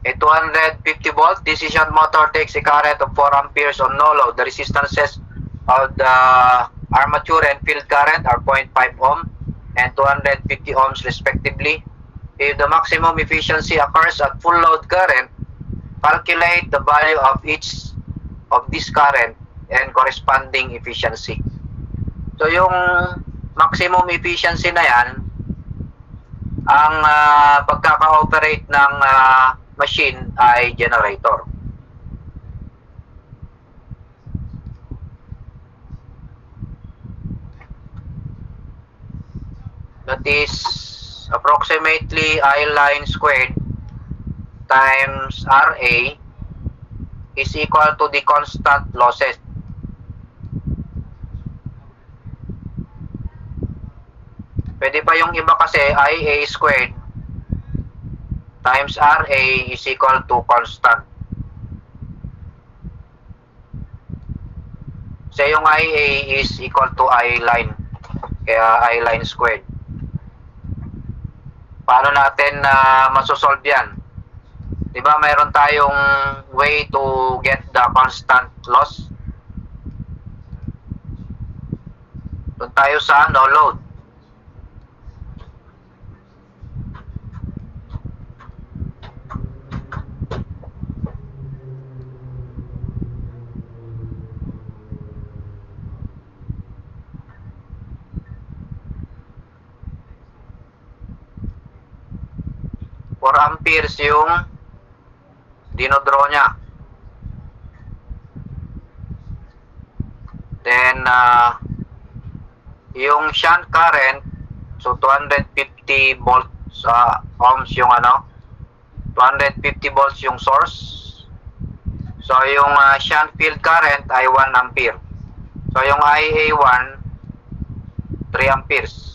A 250 volt decision motor takes a current of 4 amperes on no load. The resistances of the armature and field current are 0.5 ohm and 250 ohms respectively. If the maximum efficiency occurs at full load current, calculate the value of each of this current and corresponding efficiency. So yung maximum efficiency na yan, ang pagkaka-operate ng machine ay generator. That is approximately I line squared times RA is equal to the constant losses. Pwede pa yung iba kasi IA squared times RA is equal to constant. So yung IA is equal to I line. Kaya I line squared. Paano natin masosolve yan? Diba mayroon tayong way to get the constant loss? Doon tayo sa no load. For amperes yung dinodraw niya. Then, yung shunt current, so 250 volts ohms yung 250 volts yung source. So, yung shunt field current ay 1 ampere. So, yung IA1, 3 amperes.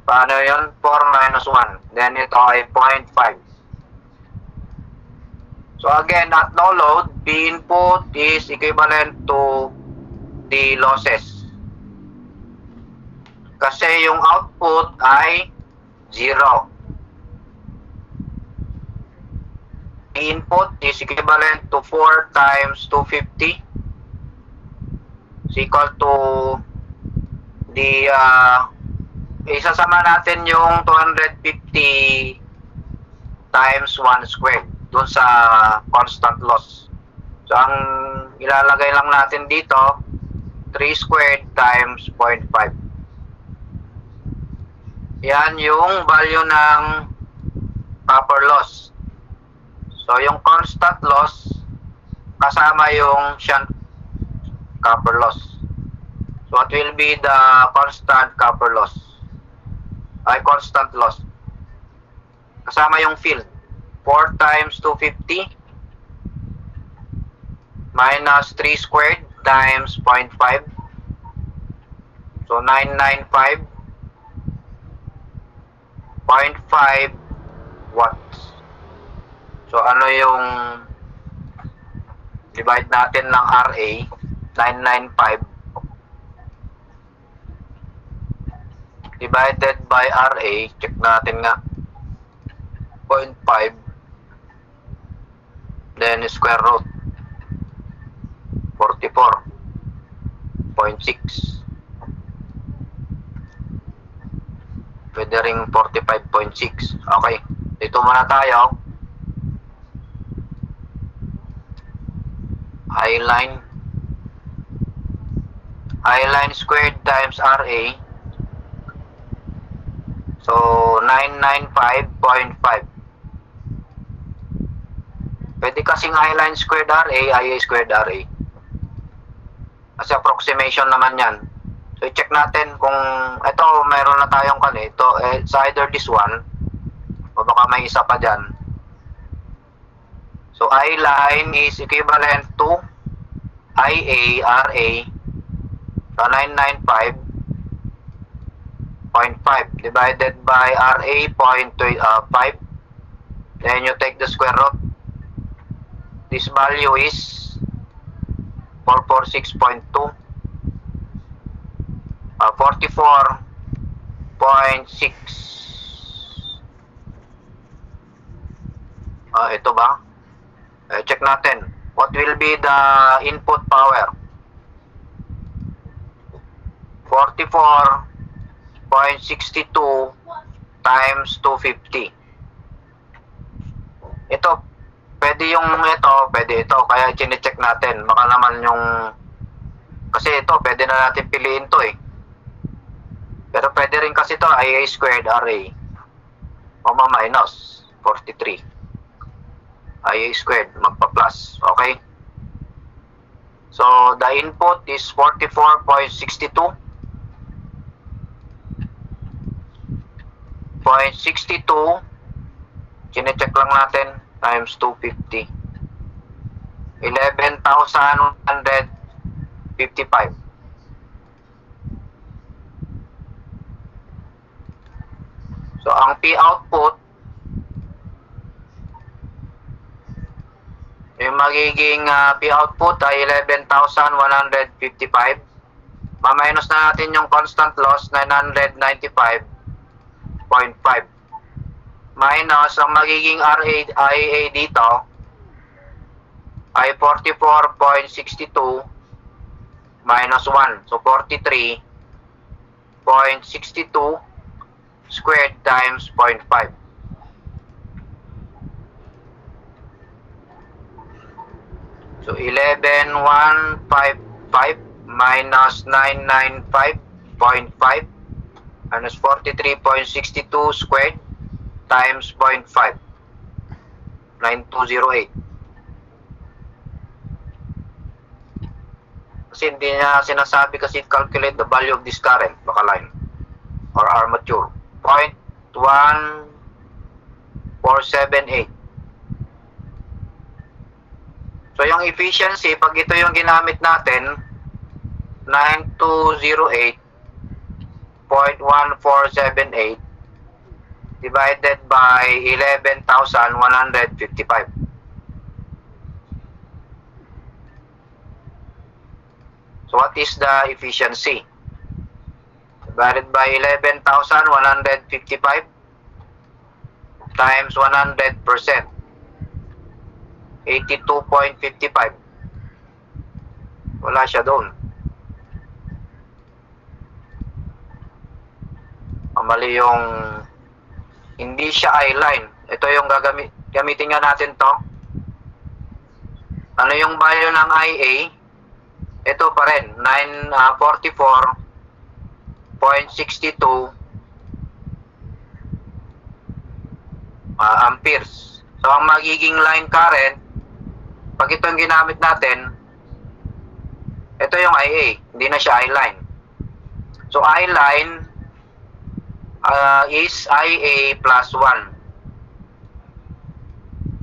Paano yun? 4 minus 1. Then, ito ay 0.5. So, again, at no load, B input is equivalent to the losses. Kasi yung output ay 0. B input is equivalent to 4 times 250 is equal to the isasama natin yung 250 times 1 squared dun sa constant loss. So, ang ilalagay lang natin dito, 3 squared times 0.5. Yan yung value ng copper loss. So, yung constant loss, kasama yung shunt copper loss. So, what will be the constant copper loss? Ay constant loss. Kasama yung field. 4 times 250 minus 3 squared times 0.5. So 995 0.5 watts. So ano yung divide natin ng RA? 995 divided by RA, check natin nga, 0.5, then square root, 44.6. Pwede ring 45.6. Okay, dito muna tayo. I line squared times RA. So, 995.5. Pwede kasing I line squared RA, IA squared RA. Kasi approximation naman yan. So, i-check natin kung ito, mayroon na tayong ito. It's either this one, o baka may isa pa dyan. So, I line is equivalent to IA, RA. So, 995.5 divided by RA 0.5. Then you take the square root. This value is 446.2. 44.6. Ito ba? Check natin. What will be the input power? 44.62 times 250. Ito, pwede ito. Kaya chine-check natin. Baka naman yung... Kasi ito, pwede na natin piliin to eh. Pero pwede rin kasi ito, IA squared RA. Minus 43. IA squared, magpa-plus. Okay? So, the input is 44.62. 0.62. Chine-check lang natin. Times 250. 11,155. So, ang P output, yung magiging P output ay 11,155. Ma-minus na natin yung constant loss, 995.5. Minus, ang magiging RAIA dito ay 44.62 minus 1. So, 43.62 squared times 0.5. So, 11,155 minus 995.5 minus 43.62 squared times 0.5. 9208. Kasi hindi niya sinasabi kasi calculate the value of this current, baka line, or armature. 0.1478. So, yung efficiency, pag ito yung ginamit natin, 9208.1478 divided by 11,155. So, what is the efficiency? Divided by 11,155 times 100%. 82.55. Wala siya doon. Mali yung hindi siya I-line. Ito yung gamitin nga natin to. Ano yung value ng IA? Ito pa rin, 44.62 amperes. So, ang magiging line current, pag ito yung ginamit natin, ito yung IA, hindi na siya I-line. So, I-line is IA plus 1.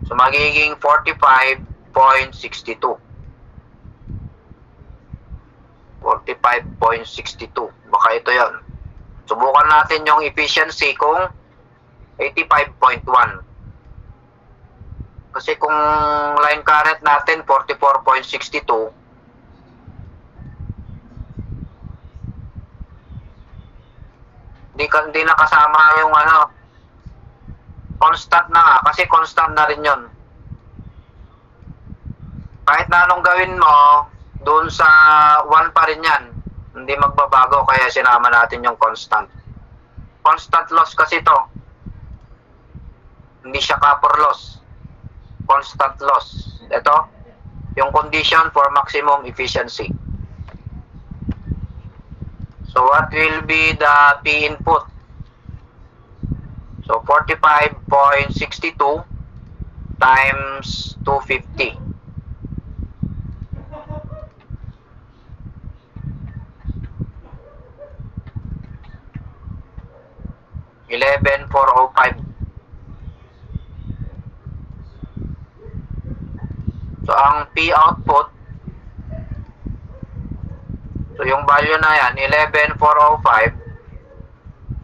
So, magiging 45.62. 45.62. Baka ito yon. Subukan natin yung efficiency kung 85.1. Kasi kung line current natin 44.62, hindi na kasama yung constant na nga, kasi constant na rin yon. Kahit na anong gawin mo, doon sa 1 pa rin yan, hindi magbabago, kaya sinama natin yung constant. Constant loss kasi to, hindi siya copper loss. Constant loss. Ito, yung condition for maximum efficiency. So, what will be the P input? So, 45.62 times 250. 11,405. So, ang P output, so yung value na yan, 11,405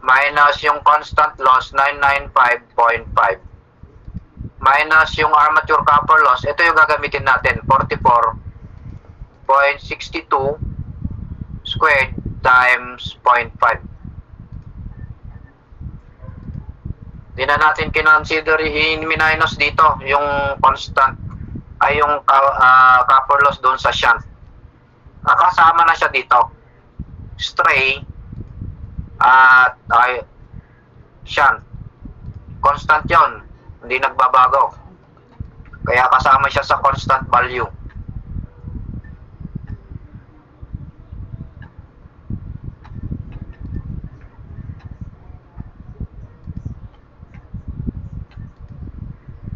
minus yung constant loss, 995.5 minus yung armature copper loss, ito yung gagamitin natin, 44.62 squared times 0.5. Hindi na natin kinonsider i-minus dito yung constant ay yung copper loss doon sa shunt. Nakasama na siya dito. Stray at shunt. Constant yon, hindi nagbabago. Kaya kasama siya sa constant value.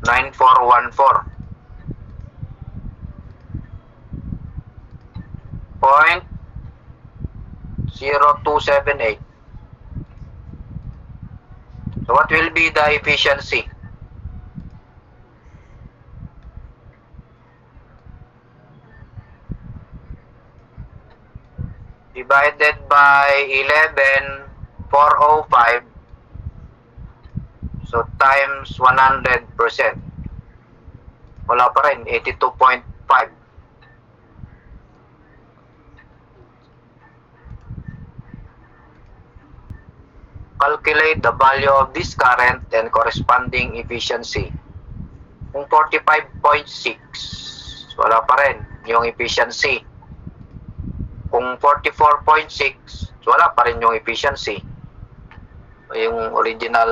$9,414. 0.0278. So what will be the efficiency? Divided by 11,405. So times 100%. Wala pa rin, 82.5. Calculate the value of this current and corresponding efficiency. Kung 45.6, wala pa rin yung efficiency. Kung 44.6, wala pa rin yung efficiency. Yung original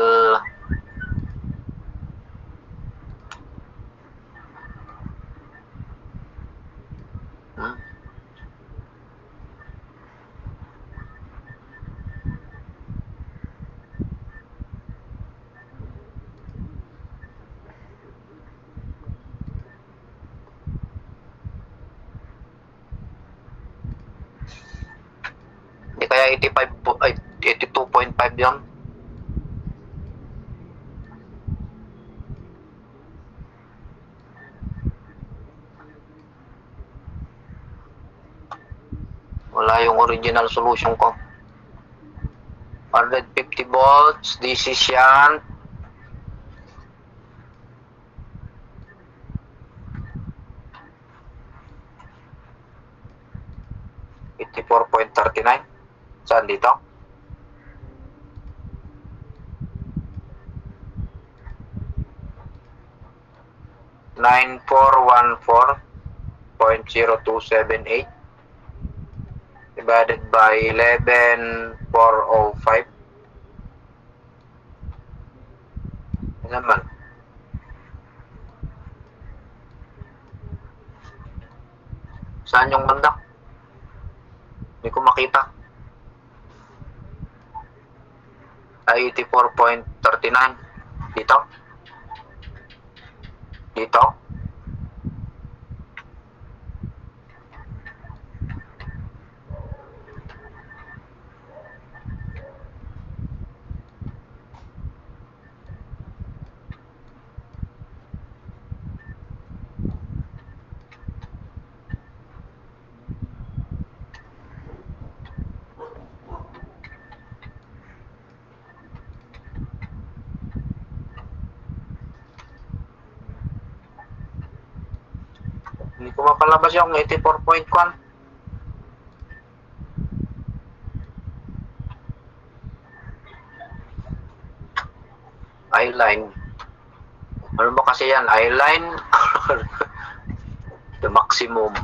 kaya 82.5 yun. Wala yung original solution ko. 150 volts, DC shunt. $84.39. Saan dito? $9,414.0278 divided by 11,405. Ano naman? Saan yung banda? Hindi ko makita. 84.39. Dito? Dito? Hindi ko mapalabas yung 84.1. I-line. Ano ba kasi yan? I-line? The maximum.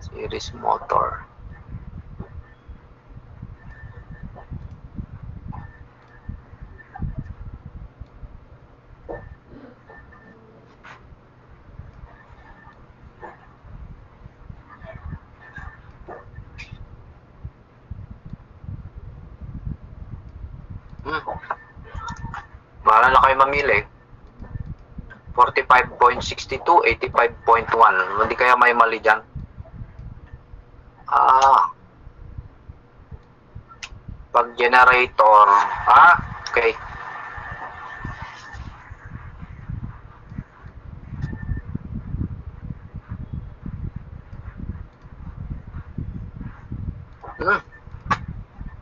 Series motor. Bahala na kayo mamili. 45.62, 85.1. Hindi kaya may mali dyan? Pag generator. Okay.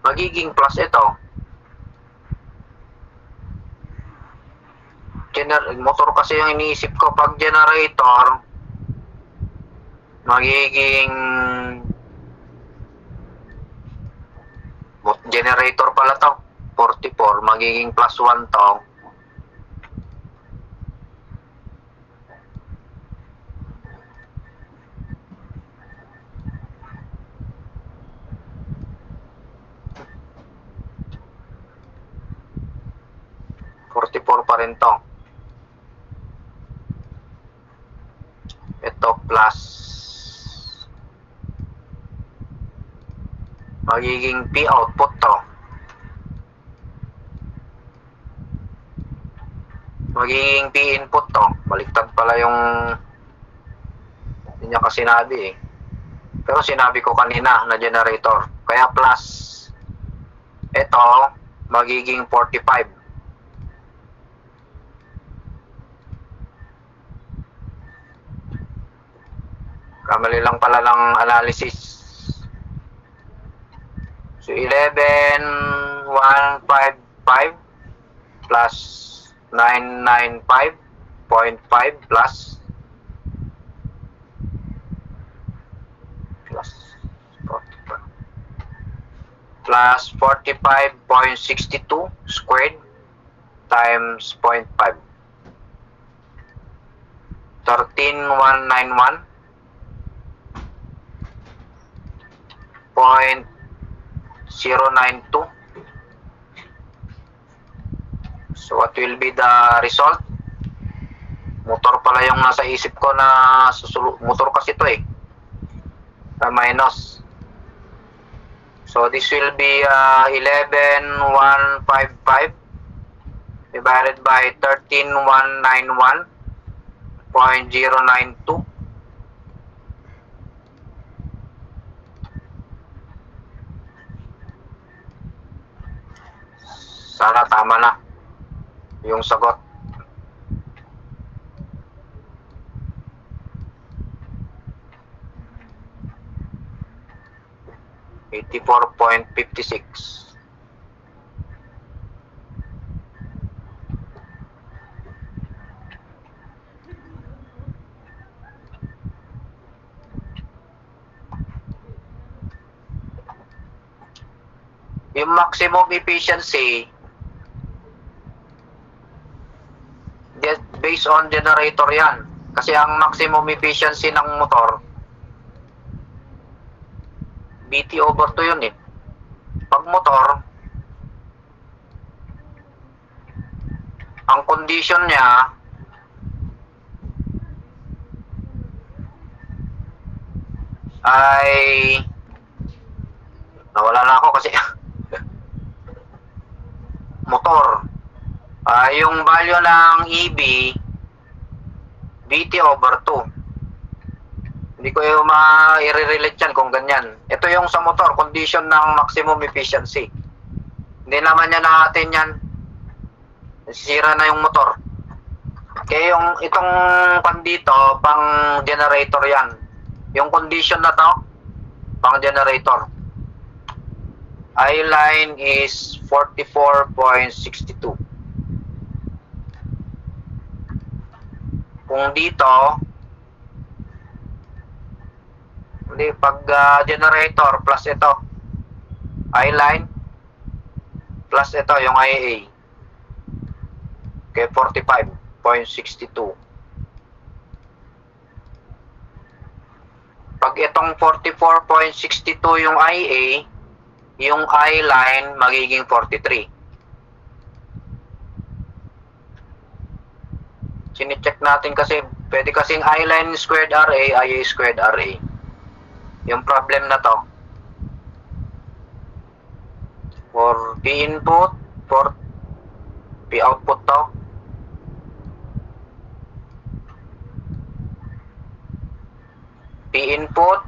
Magiging plus ito. Motor kasi yung iniisip ko. Pag generator, magiging generator pala to, 44, magiging plus 1 to. Pa rin to. Ito plus. Magiging P output to. Magiging P input to. Baliktad pala yung hindi niya kasi sinabi eh. Pero sinabi ko kanina na generator. Kaya plus. Ito magiging 45. Kamali lang pala ng analysis. So 11,155 plus 995.5 plus 45.62 squared times 0.5. 13,191.092. So what will be the result? Motor pala yung nasa isip ko na motor kasi ito eh. Minus. So this will be 11,155 divided by 13,191.092. Sana tama na yung sagot. $84.56. Yung maximum efficiency based on generator yan. Kasi ang maximum efficiency ng motor BT over 2 yun eh. Pag motor, ang condition niya ay nawala na ako kasi motor. Yung value ng EB BT over 2. Hindi ko yung ma-relate yan kung ganyan. Ito yung sa motor, condition ng maximum efficiency. Hindi naman yan natin yan. Nasisira na yung motor. Kaya yung itong pandito, pang generator yan. Yung condition na to, pang generator. I-line is 44.62. Kung dito, hindi, pag generator plus ito, I-line plus ito, yung IA. Okay, 45.62. Pag itong 44.62 yung IA, yung I-line magiging 43. Sine-check natin kasi, pwede kasing I-line squared RA, IA squared RA. Yung problem na to. For P input, for P output to. P input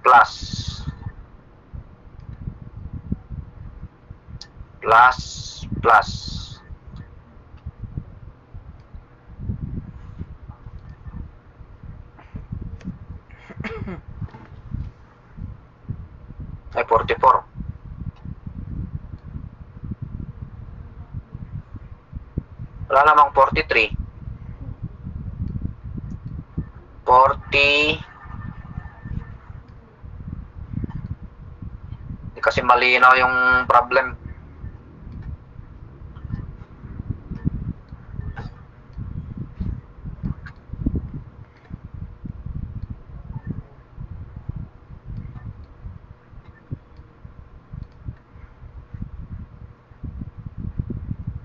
plus ay 44. Wala namang 43. 40. Hindi kasi malinaw yung problem.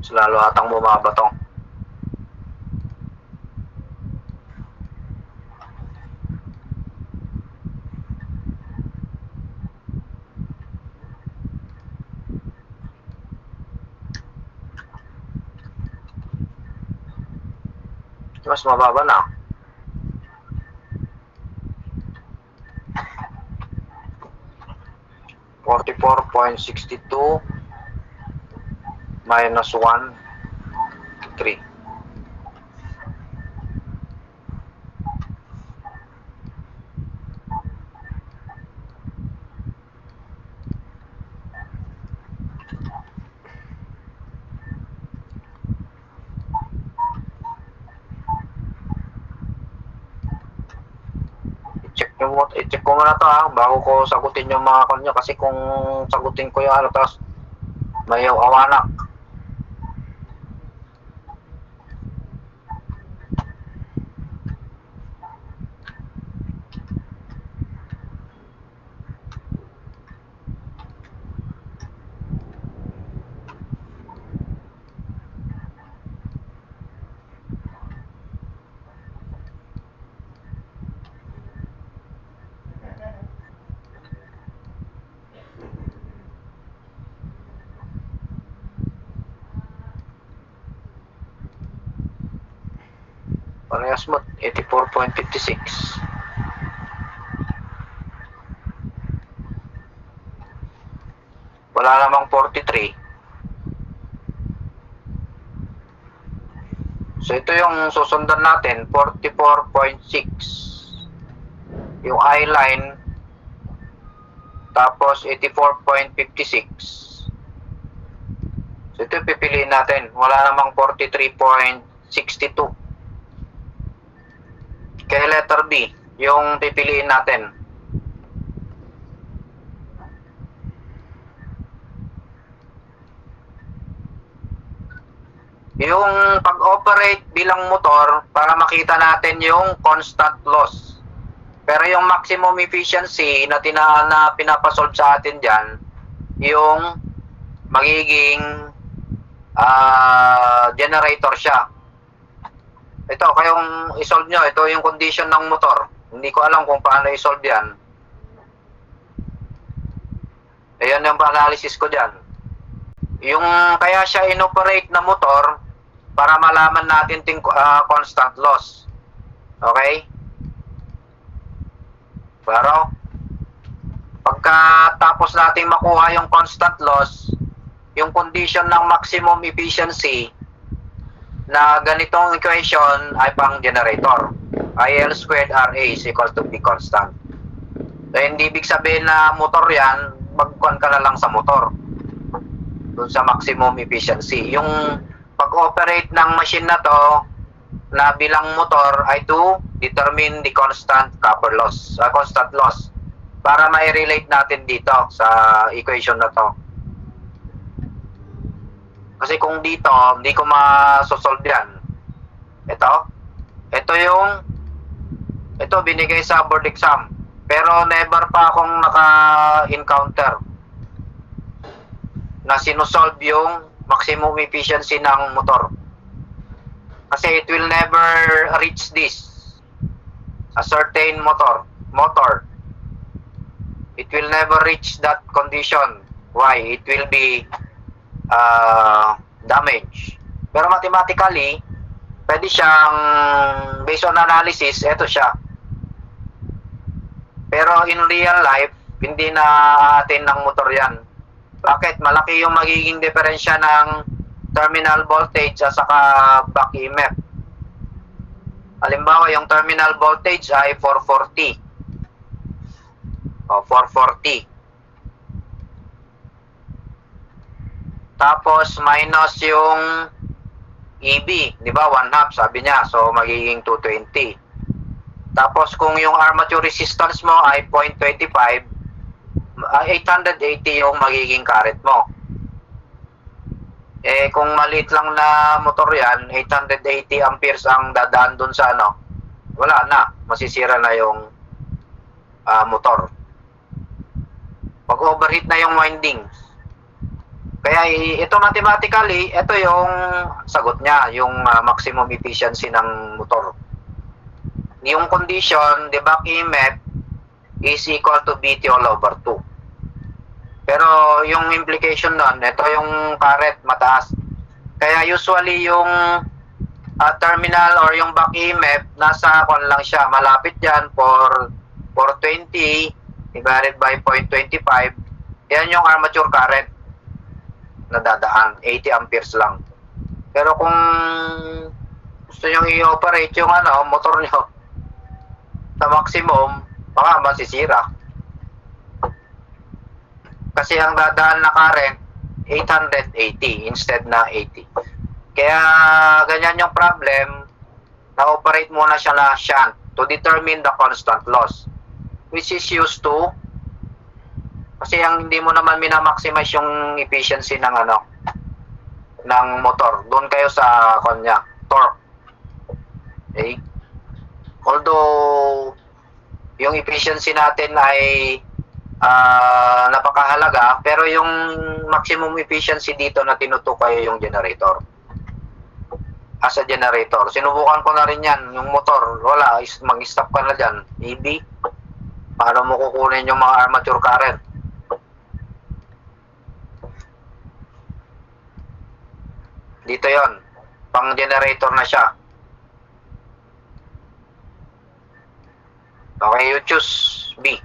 Mas lalo atang bumabatong. Mas mababa na. -44.62 minus 1, 3. I-check ko muna to bago ko sagutin yung mga kanya, kasi kung sagutin ko yung ano tapos may awanak. Parehas mo, 84.56. Wala namang 43. So ito yung susundan natin, 44.6. Yung I-line, tapos 84.56. So ito yung pipiliin natin. Wala namang 43.62. Kaya letter B, yung pipiliin natin. Yung pag-operate bilang motor, para makita natin yung constant loss. Pero yung maximum efficiency na pinapasolve sa atin dyan, yung magiging generator siya. Ito, kayong isolve nyo, ito yung condition ng motor. Hindi ko alam kung paano isolve yan. Ayan yung analysis ko dyan. Yung kaya siya inoperate na motor, para malaman natin yung constant loss. Okay? Pero, pagkatapos natin makuha yung constant loss, yung condition ng maximum efficiency, na ganitong equation ay pang generator. IL squared RA is equal to P constant. So, hindi ibig sabihin na motor yan, magkuhan ka na lang sa motor. Doon sa maximum efficiency. Yung pag-operate ng machine na to, na bilang motor, ay to determine the constant copper loss, constant loss. Para ma-relate natin dito sa equation na to. Kasi kung dito, hindi ko ma-solve yan. Ito binigay sa board exam. Pero never pa akong naka-encounter na sinusolve yung maximum efficiency ng motor. Kasi it will never reach this. A certain motor. It will never reach that condition. Why? It will be damage. Pero mathematically, pwede siyang, based on analysis, ito siya. Pero in real life, hindi na atin ng motor yan. Bakit? Malaki yung magiging diferensya ng terminal voltage at saka back EMF. Halimbawa, yung terminal voltage ay 440. 440. Tapos minus yung EB, di ba? 1/2 sabi niya. So magiging 220. Tapos kung yung armature resistance mo ay 0.25, 880 yung magiging current mo. Eh kung maliit lang na motor yan, 880 amperes ang dadaan dun sa ano, wala na, masisira na yung motor. Pag overheat na yung winding. Kaya ito mathematically, ito yung sagot niya, yung maximum efficiency ng motor. Yung condition, the back EMF is equal to VT all over 2. Pero yung implication nun, ito yung current mataas. Kaya usually yung terminal or yung back EMF, nasa kon lang siya, malapit yan for 420 divided by 0.25. Yan yung armature current na dadaan, 80 amperes lang. Pero kung gusto nyo i-operate yung motor nyo sa maximum, baka masisira. Kasi ang dadaan na current, 880 instead na 80. Kaya ganyan yung problem, na-operate muna siya na shunt to determine the constant loss, which is used to, kasi ang hindi mo naman minamaximize yung efficiency ng ng motor. Doon kayo sa kanya, torque. Okay? Although yung efficiency natin ay napakahalaga, pero yung maximum efficiency dito na tinutukoy yung generator. As a generator. Sinubukan ko na rin yan. Yung motor, wala, mag-stop ka na dyan. EB, paano mo kukunin yung mga armature current? Dito yon, pang generator na siya. Okay, you choose B.